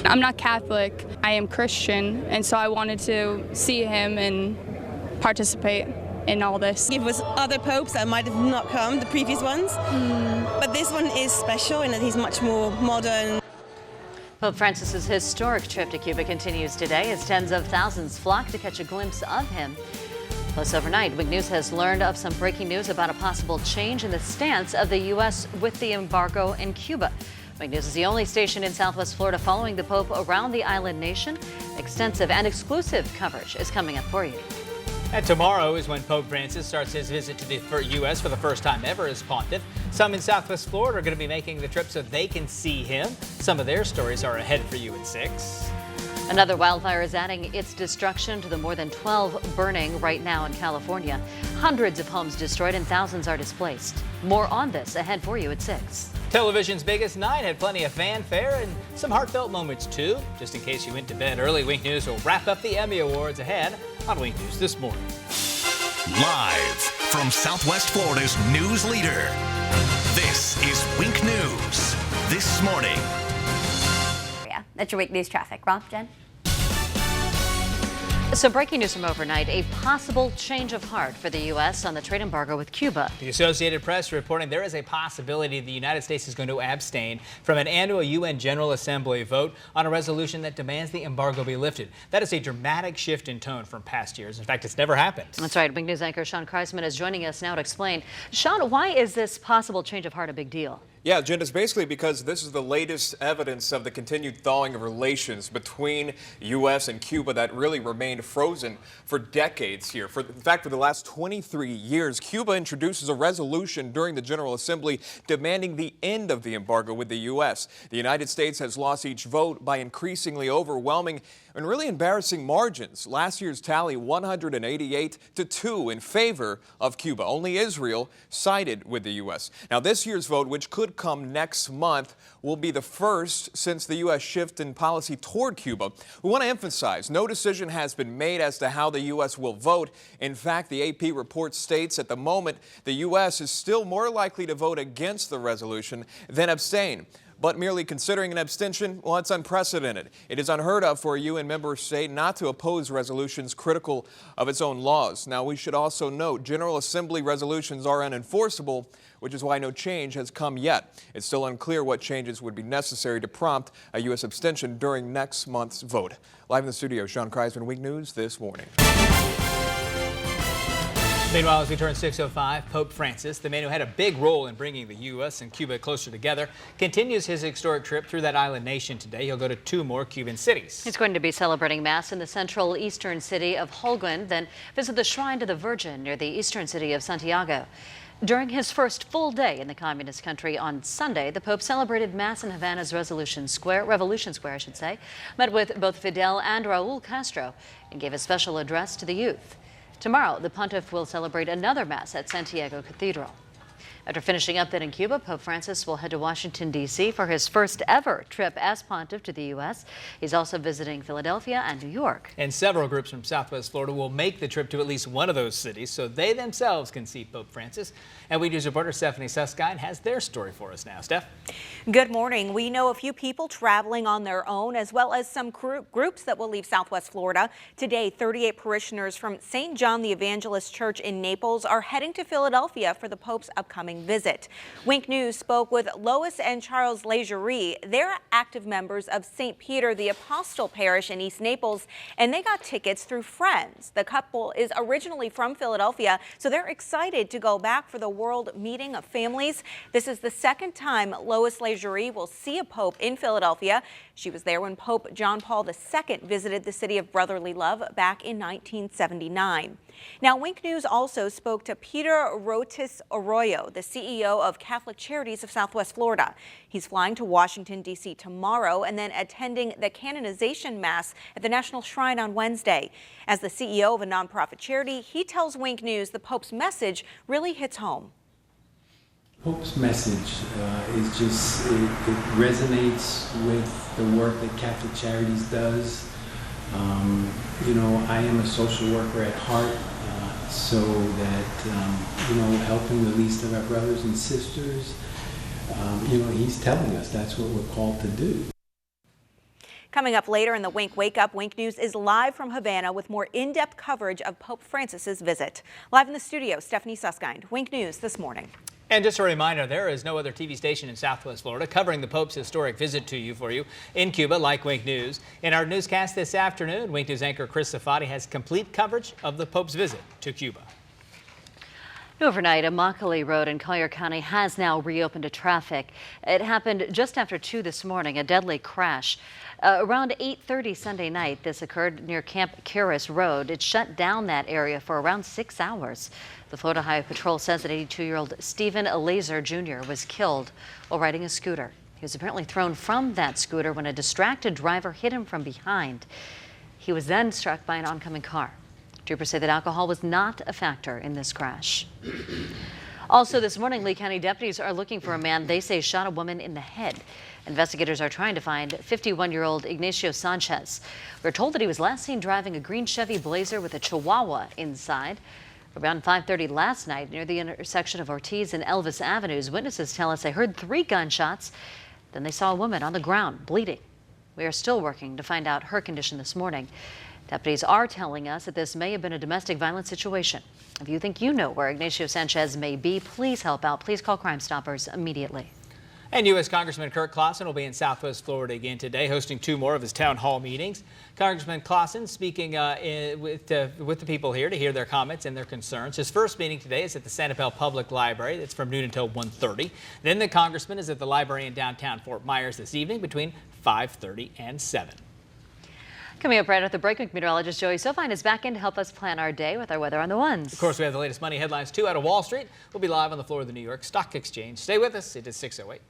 I'm not Catholic, I am Christian, and so I wanted to see him and participate in all this. It was other popes that might have not come, the previous ones, but this one is special in that he's much more modern. Pope Francis's historic trip to Cuba continues today as tens of thousands flock to catch a glimpse of him. Plus, overnight, Wink News has learned of some breaking news about a possible change in the stance of the U.S. with the embargo in Cuba. Wink News is the only station in Southwest Florida following the Pope around the island nation. Extensive and exclusive coverage is coming up for you. And tomorrow is when Pope Francis starts his visit to the U.S. for the first time ever as pontiff. Some in Southwest Florida are going to be making the trip so they can see him. Some of their stories are ahead for you at 6. Another wildfire is adding its destruction to the more than 12 burning right now in California. Hundreds of homes destroyed and thousands are displaced. More on this ahead for you at 6. Television's biggest night had plenty of fanfare and some heartfelt moments too. Just in case you went to bed early, Wink News will wrap up the Emmy Awards ahead on Wink News This Morning. Live from Southwest Florida's news leader, this is Wink News This Morning. That's your Wink News traffic. Rob, Jen? So breaking news from overnight, a possible change of heart for the U.S. on the trade embargo with Cuba. The Associated Press reporting there is a possibility the United States is going to abstain from an annual UN General Assembly vote on a resolution that demands the embargo be lifted. That is a dramatic shift in tone from past years. In fact, it's never happened. That's right. Wink News anchor Sean Kreisman is joining us now to explain. Sean, why is this possible change of heart a big deal? Yeah, Jen, it's basically because this is the latest evidence of the continued thawing of relations between U.S. and Cuba that really remained frozen for decades here. In fact, for the last 23 years, Cuba introduces a resolution during the General Assembly demanding the end of the embargo with the U.S. The United States has lost each vote by increasingly overwhelming and really embarrassing margins. Last year's tally, 188-2 in favor of Cuba. Only Israel sided with the U.S. Now, this year's vote, which could come next month, will be the first since the U.S. shift in policy toward Cuba. We want to emphasize no decision has been made as to how the U.S. will vote. In fact, the AP report states at the moment the U.S. is still more likely to vote against the resolution than abstain. But merely considering an abstention, well, it's unprecedented. It is unheard of for a UN member state not to oppose resolutions critical of its own laws. Now, we should also note General Assembly resolutions are unenforceable, which is why no change has come yet. It's still unclear what changes would be necessary to prompt a U.S. abstention during next month's vote. Live in the studio, Sean Kreisman, Wink News This Morning. Meanwhile, as we turn 6:05, Pope Francis, the man who had a big role in bringing the U.S. and Cuba closer together, continues his historic trip through that island nation today. He'll go to 2 more Cuban cities. He's going to be celebrating Mass in the central eastern city of Holguin, then visit the Shrine to the Virgin near the eastern city of Santiago. During his first full day in the communist country on Sunday, the Pope celebrated Mass in Havana's Revolution Square, met with both Fidel and Raul Castro, and gave a special address to the youth. Tomorrow, the pontiff will celebrate another Mass at Santiago Cathedral. After finishing up then in Cuba, Pope Francis will head to Washington, D.C. for his first ever trip as pontiff to the U.S. He's also visiting Philadelphia and New York. And several groups from Southwest Florida will make the trip to at least one of those cities so they themselves can see Pope Francis. And Wink News reporter Stephanie Suskind has their story for us now. Steph? Good morning. We know a few people traveling on their own, as well as some groups that will leave Southwest Florida. Today, 38 parishioners from St. John the Evangelist Church in Naples are heading to Philadelphia for the Pope's upcoming visit. Wink News spoke with Lois and Charles Legerie. They're active members of St. Peter the Apostle Parish in East Naples, and they got tickets through friends. The couple is originally from Philadelphia, so they're excited to go back for the World Meeting of Families. This is the second time Lois Legerie will see a pope in Philadelphia. She was there when Pope John Paul II visited the city of brotherly love back in 1979. Now, Wink News also spoke to Peter Rotis Arroyo, the CEO of Catholic Charities of Southwest Florida. He's flying to Washington, D.C. tomorrow and then attending the canonization Mass at the National Shrine on Wednesday. As the CEO of a nonprofit charity, he tells Wink News the Pope's message really hits home. Pope's message is just, it resonates with the work that Catholic Charities does. You know, I am a social worker at heart, so that, you know, helping the least of our brothers and sisters, you know, he's telling us that's what we're called to do. Coming up later in the Wink Wake Up, Wink News is live from Havana with more in-depth coverage of Pope Francis's visit. Live in the studio, Stephanie Suskind, Wink News this morning. And just a reminder, there is no other TV station in Southwest Florida covering the Pope's historic visit to you for you in Cuba like Wink News. In our newscast this afternoon, Wink News anchor Chris Safati has complete coverage of the Pope's visit to Cuba. Overnight, Immokalee Road in Collier County has now reopened to traffic. It happened just after 2 this morning, a deadly crash. Around 8:30 Sunday night, this occurred near Camp Caris Road. It shut down that area for around 6 hours. The Florida Highway Patrol says that 82-year-old Stephen Alazer Jr. was killed while riding a scooter. He was apparently thrown from that scooter when a distracted driver hit him from behind. He was then struck by an oncoming car. Troopers say that alcohol was not a factor in this crash. Also this morning, Lee County deputies are looking for a man they say shot a woman in the head. Investigators are trying to find 51-year-old Ignacio Sanchez. We're told that he was last seen driving a green Chevy Blazer with a Chihuahua inside. Around 5:30 last night, near the intersection of Ortiz and Elvis Avenues, witnesses tell us they heard 3 gunshots. Then they saw a woman on the ground bleeding. We are still working to find out her condition this morning. Deputies are telling us that this may have been a domestic violence situation. If you think you know where Ignacio Sanchez may be, please help out. Please call Crime Stoppers immediately. And U.S. Congressman Kirk Clausen will be in Southwest Florida again today, hosting 2 more of his town hall meetings. Congressman Clausen speaking with the people here to hear their comments and their concerns. His first meeting today is at the Sanibel Public Library. It's from noon until 1:30. Then the congressman is at the library in downtown Fort Myers this evening between 5:30 and 7. Coming up right after the break, meteorologist Joey Sofine is back in to help us plan our day with our weather on the ones. Of course, we have the latest money headlines, too, out of Wall Street. We'll be live on the floor of the New York Stock Exchange. Stay with us. It is 6:08.